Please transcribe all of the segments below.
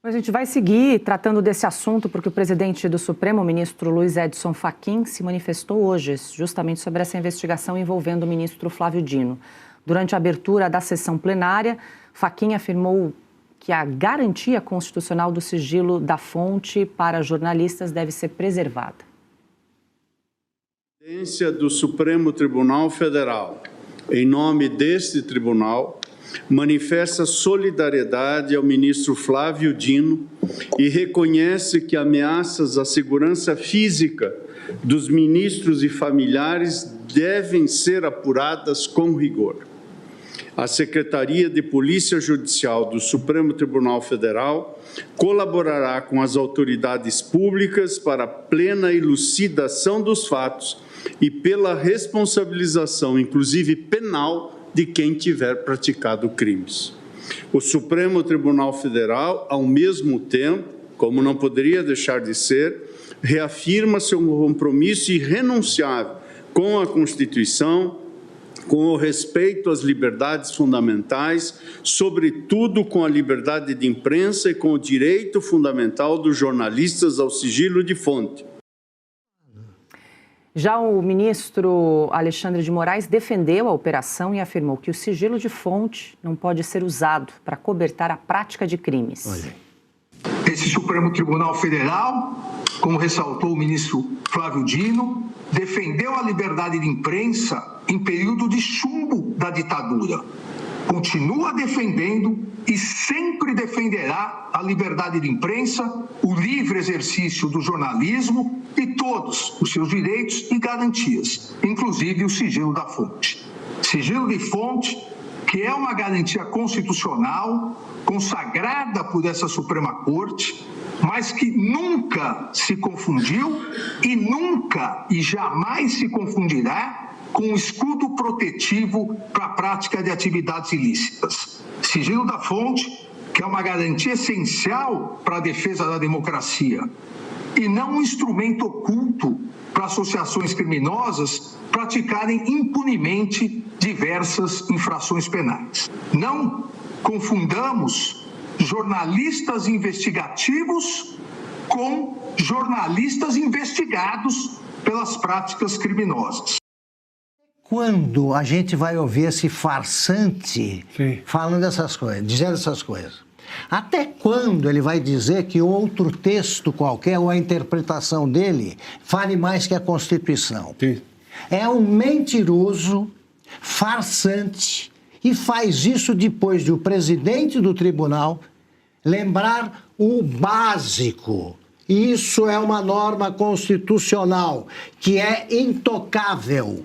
A gente vai seguir tratando desse assunto porque o presidente do Supremo, o ministro Luiz Edson Fachin, se manifestou hoje justamente sobre essa investigação envolvendo o ministro Flávio Dino. Durante a abertura da sessão plenária, Fachin afirmou que a garantia constitucional do sigilo da fonte para jornalistas deve ser preservada. A presidência do Supremo Tribunal Federal, em nome deste tribunal, manifesta solidariedade ao ministro Flávio Dino e reconhece que ameaças à segurança física dos ministros e familiares devem ser apuradas com rigor. A Secretaria de Polícia Judicial do Supremo Tribunal Federal colaborará com as autoridades públicas para a plena elucidação dos fatos e pela responsabilização, inclusive penal, de quem tiver praticado crimes. O Supremo Tribunal Federal, ao mesmo tempo, como não poderia deixar de ser, reafirma seu compromisso irrenunciável com a Constituição, com o respeito às liberdades fundamentais, sobretudo com a liberdade de imprensa e com o direito fundamental dos jornalistas ao sigilo de fonte. Já o ministro Alexandre de Moraes defendeu a operação e afirmou que o sigilo de fonte não pode ser usado para cobertar a prática de crimes. Esse Supremo Tribunal Federal, como ressaltou o ministro Flávio Dino, defendeu a liberdade de imprensa em período de chumbo da ditadura. Continua defendendo e sempre defenderá a liberdade de imprensa, o livre exercício do jornalismo e todos os seus direitos e garantias, inclusive o sigilo da fonte. Sigilo de fonte, que é uma garantia constitucional consagrada por essa Suprema Corte, mas que nunca se confundiu e nunca e jamais se confundirá com um escudo protetivo para a prática de atividades ilícitas. Sigilo da fonte, que é uma garantia essencial para a defesa da democracia e não um instrumento oculto para associações criminosas praticarem impunemente diversas infrações penais. Não confundamos jornalistas investigativos com jornalistas investigados pelas práticas criminosas. Quando a gente vai ouvir esse farsante falando essas coisas, dizendo essas coisas? Até quando ele vai dizer que outro texto qualquer ou a interpretação dele vale mais que a Constituição? Sim. É um mentiroso, farsante, e faz isso depois de o presidente do tribunal lembrar o básico. Isso é uma norma constitucional que é intocável.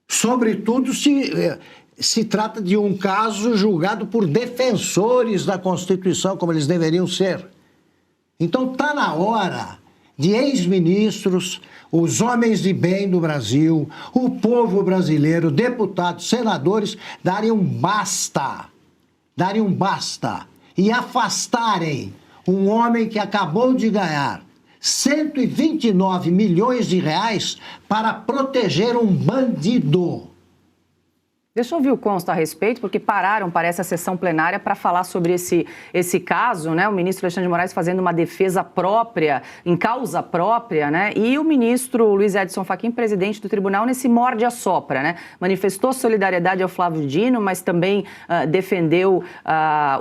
Sobretudo se trata de um caso julgado por defensores da Constituição, como eles deveriam ser. Então está na hora de ex-ministros, os homens de bem do Brasil, o povo brasileiro, deputados, senadores, darem um basta e afastarem um homem que acabou de ganhar 129 milhões de reais para proteger um bandido. Deixa eu ouvir o Consta a respeito, porque pararam para essa sessão plenária para falar sobre esse caso, né? O ministro Alexandre de Moraes fazendo uma defesa própria, em causa própria, né? E o ministro Luiz Edson Fachin, presidente do tribunal, nesse morde-a-sopra, né? Manifestou solidariedade ao Flávio Dino, mas também defendeu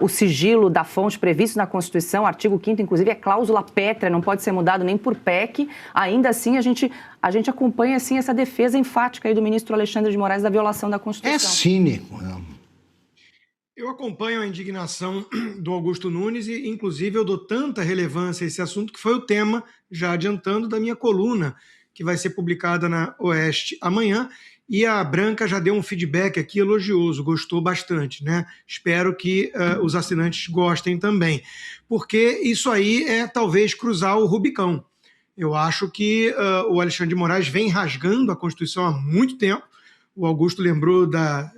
o sigilo da fonte previsto na Constituição, artigo 5º, inclusive é cláusula pétrea, não pode ser mudado nem por PEC. Ainda assim, a gente acompanha assim, essa defesa enfática aí do ministro Alexandre de Moraes da violação da Constituição. É cínico. Eu acompanho a indignação do Augusto Nunes e, inclusive, eu dou tanta relevância a esse assunto que foi o tema, já adiantando, da minha coluna, que vai ser publicada na Oeste amanhã. E a Branca já deu um feedback aqui elogioso, gostou bastante, né? Espero que os assinantes gostem também, porque isso aí é talvez cruzar o Rubicão. Eu acho que o Alexandre de Moraes vem rasgando a Constituição há muito tempo. O Augusto lembrou da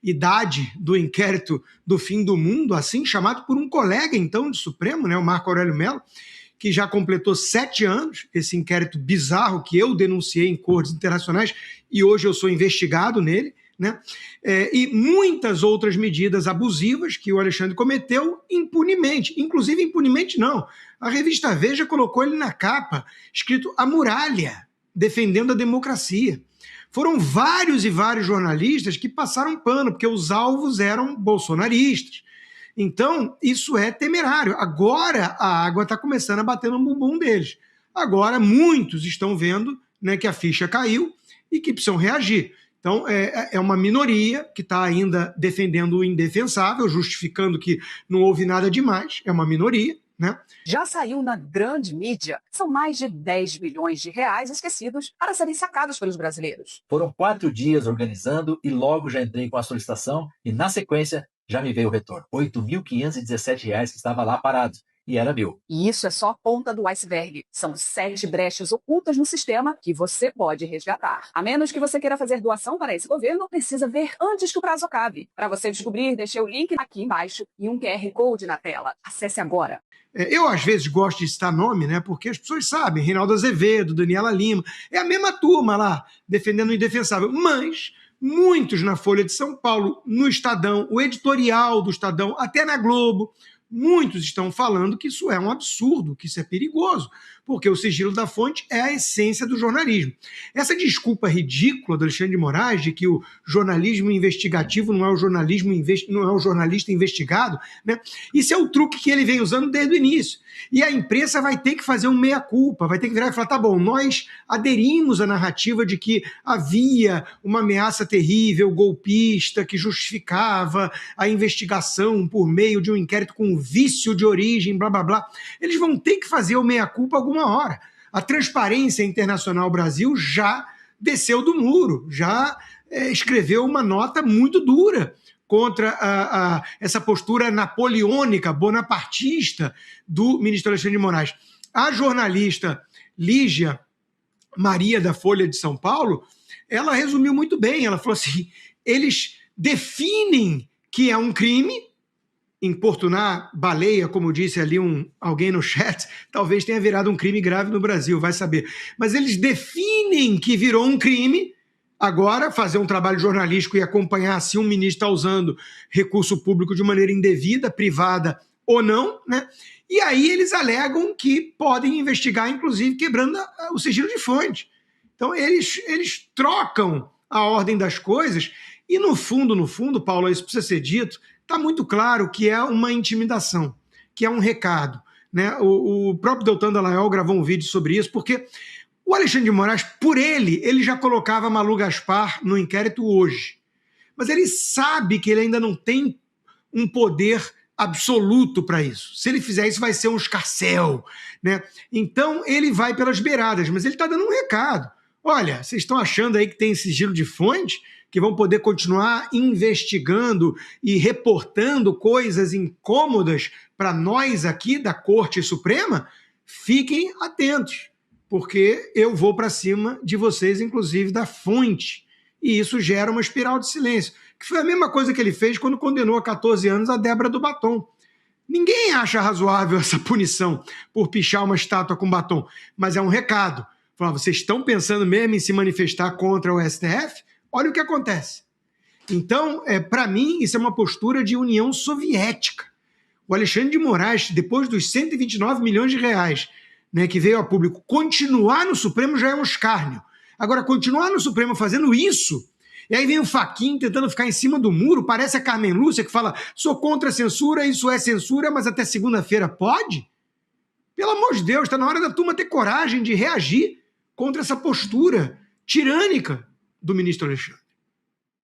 idade do inquérito do fim do mundo, assim chamado por um colega, então, do Supremo, né, o Marco Aurélio Mello, que já completou 7 anos, esse inquérito bizarro que eu denunciei em cortes internacionais e hoje eu sou investigado nele, né? E muitas outras medidas abusivas que o Alexandre cometeu impunemente. Inclusive, impunemente não. A revista Veja colocou ele na capa, escrito "A Muralha, defendendo a democracia". Foram vários e vários jornalistas que passaram pano, porque os alvos eram bolsonaristas. Então, isso é temerário. Agora, a água está começando a bater no bumbum deles. Agora, muitos estão vendo, né, que a ficha caiu e que precisam reagir. Então, é uma minoria que está ainda defendendo o indefensável, justificando que não houve nada demais. É uma minoria, né? Já saiu na grande mídia. São mais de 10 bilhões de reais esquecidos para serem sacados pelos brasileiros. Foram 4 dias organizando e logo já entrei com a solicitação e, na sequência, já me veio o retorno. R$ 8.517 que estava lá parado. E era meu. E isso é só a ponta do iceberg. São 7 brechas ocultas no sistema que você pode resgatar. A menos que você queira fazer doação para esse governo, precisa ver antes que o prazo acabe. Para você descobrir, deixei o link aqui embaixo e um QR Code na tela. Acesse agora. Eu, às vezes, gosto de citar nome, né? Porque as pessoas sabem. Reinaldo Azevedo, Daniela Lima. É a mesma turma lá, defendendo o indefensável. Mas muitos na Folha de São Paulo, no Estadão, o editorial do Estadão, até na Globo, muitos estão falando que isso é um absurdo, que isso é perigoso, porque o sigilo da fonte é a essência do jornalismo. Essa desculpa ridícula do Alexandre de Moraes de que o jornalismo investigativo não é o jornalista investigado, né? Isso é o truque que ele vem usando desde o início. E a imprensa vai ter que fazer um meia-culpa, vai ter que virar e falar, tá bom, nós aderimos à narrativa de que havia uma ameaça terrível, golpista, que justificava a investigação por meio de um inquérito com vício de origem, blá, blá, blá. Eles vão ter que fazer o meia-culpa alguma hora. A Transparência Internacional Brasil já desceu do muro, já escreveu uma nota muito dura contra essa postura napoleônica, bonapartista do ministro Alexandre de Moraes. A jornalista Lígia Maria, da Folha de São Paulo, ela resumiu muito bem. Ela falou assim, eles definem que é um crime, importunar baleia, como disse ali alguém no chat, talvez tenha virado um crime grave no Brasil, vai saber. Mas eles definem que virou um crime. Agora, fazer um trabalho jornalístico e acompanhar se um ministro está usando recurso público de maneira indevida, privada ou não, né? E aí eles alegam que podem investigar, inclusive, quebrando o sigilo de fonte. Então, eles trocam a ordem das coisas e, no fundo, Paulo, isso precisa ser dito, está muito claro que é uma intimidação, que é um recado, né? O próprio Deltan Dallagnol gravou um vídeo sobre isso, porque o Alexandre de Moraes, por ele já colocava Malu Gaspar no inquérito hoje. Mas ele sabe que ele ainda não tem um poder absoluto para isso. Se ele fizer isso, vai ser um escarcéu, né? Então, ele vai pelas beiradas, mas ele está dando um recado. Olha, vocês estão achando aí que tem sigilo de fonte, que vão poder continuar investigando e reportando coisas incômodas para nós aqui da Corte Suprema? Fiquem atentos, porque eu vou para cima de vocês, inclusive da fonte. E isso gera uma espiral de silêncio, que foi a mesma coisa que ele fez quando condenou a 14 anos a Débora do Batom. Ninguém acha razoável essa punição por pichar uma estátua com batom, mas é um recado. Falar, vocês estão pensando mesmo em se manifestar contra o STF? Olha o que acontece. Então, para mim, isso é uma postura de União Soviética. O Alexandre de Moraes, depois dos 129 milhões de reais, né, que veio a público, continuar no Supremo já é um escárnio. Agora, continuar no Supremo fazendo isso, e aí vem o Fachin tentando ficar em cima do muro, parece a Carmen Lúcia que fala, sou contra a censura, isso é censura, mas até segunda-feira pode? Pelo amor de Deus, está na hora da turma ter coragem de reagir contra essa postura tirânica do ministro Alexandre.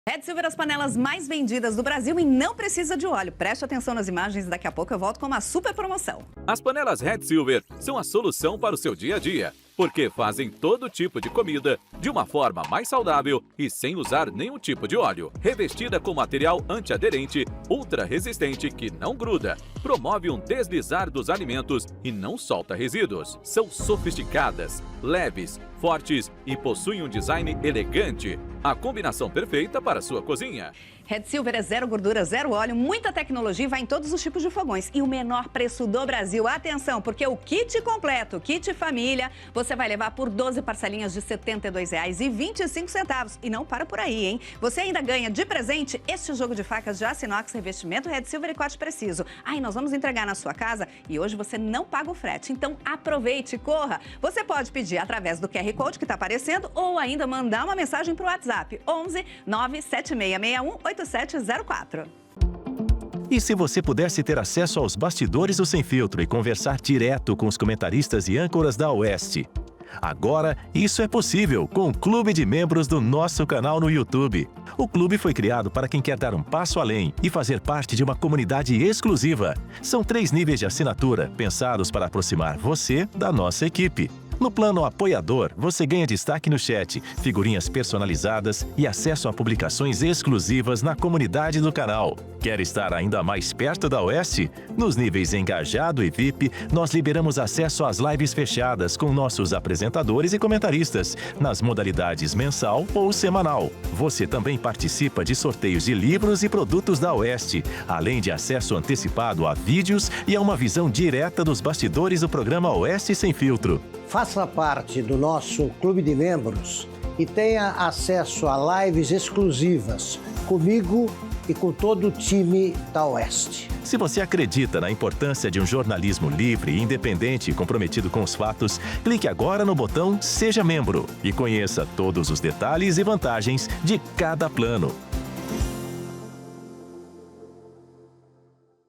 Red Silver, as panelas mais vendidas do Brasil e não precisa de óleo. Preste atenção nas imagens, daqui a pouco eu volto com uma super promoção. As panelas Red Silver são a solução para o seu dia a dia, porque fazem todo tipo de comida de uma forma mais saudável e sem usar nenhum tipo de óleo. Revestida com material antiaderente, ultra resistente que não gruda, promove um deslizar dos alimentos e não solta resíduos. São sofisticadas, leves, fortes e possuem um design elegante. A combinação perfeita para a sua cozinha. Red Silver é zero gordura, zero óleo, muita tecnologia e vai em todos os tipos de fogões. E o menor preço do Brasil. Atenção, porque o kit completo, kit família, você vai levar por 12 parcelinhas de R$ 72,25. E não para por aí, hein? Você ainda ganha de presente este jogo de facas de aço inox, revestimento Red Silver e corte preciso. Aí nós vamos entregar na sua casa e hoje você não paga o frete. Então aproveite, corra. Você pode pedir através do QR Code que está aparecendo ou ainda mandar uma mensagem para o WhatsApp 11 97661 8704. E se você pudesse ter acesso aos bastidores do Sem Filtro e conversar direto com os comentaristas e âncoras da Oeste? Agora, isso é possível com o Clube de Membros do nosso canal no YouTube. O clube foi criado para quem quer dar um passo além e fazer parte de uma comunidade exclusiva. São 3 níveis de assinatura, pensados para aproximar você da nossa equipe. No plano apoiador, você ganha destaque no chat, figurinhas personalizadas e acesso a publicações exclusivas na comunidade do canal. Quer estar ainda mais perto da Oeste? Nos níveis Engajado e VIP, nós liberamos acesso às lives fechadas com nossos apresentadores e comentaristas, nas modalidades mensal ou semanal. Você também participa de sorteios de livros e produtos da Oeste, além de acesso antecipado a vídeos e a uma visão direta dos bastidores do programa Oeste Sem Filtro. Faça parte do nosso clube de membros e tenha acesso a lives exclusivas comigo e com todo o time da Oeste. Se você acredita na importância de um jornalismo livre, independente e comprometido com os fatos, clique agora no botão Seja Membro e conheça todos os detalhes e vantagens de cada plano.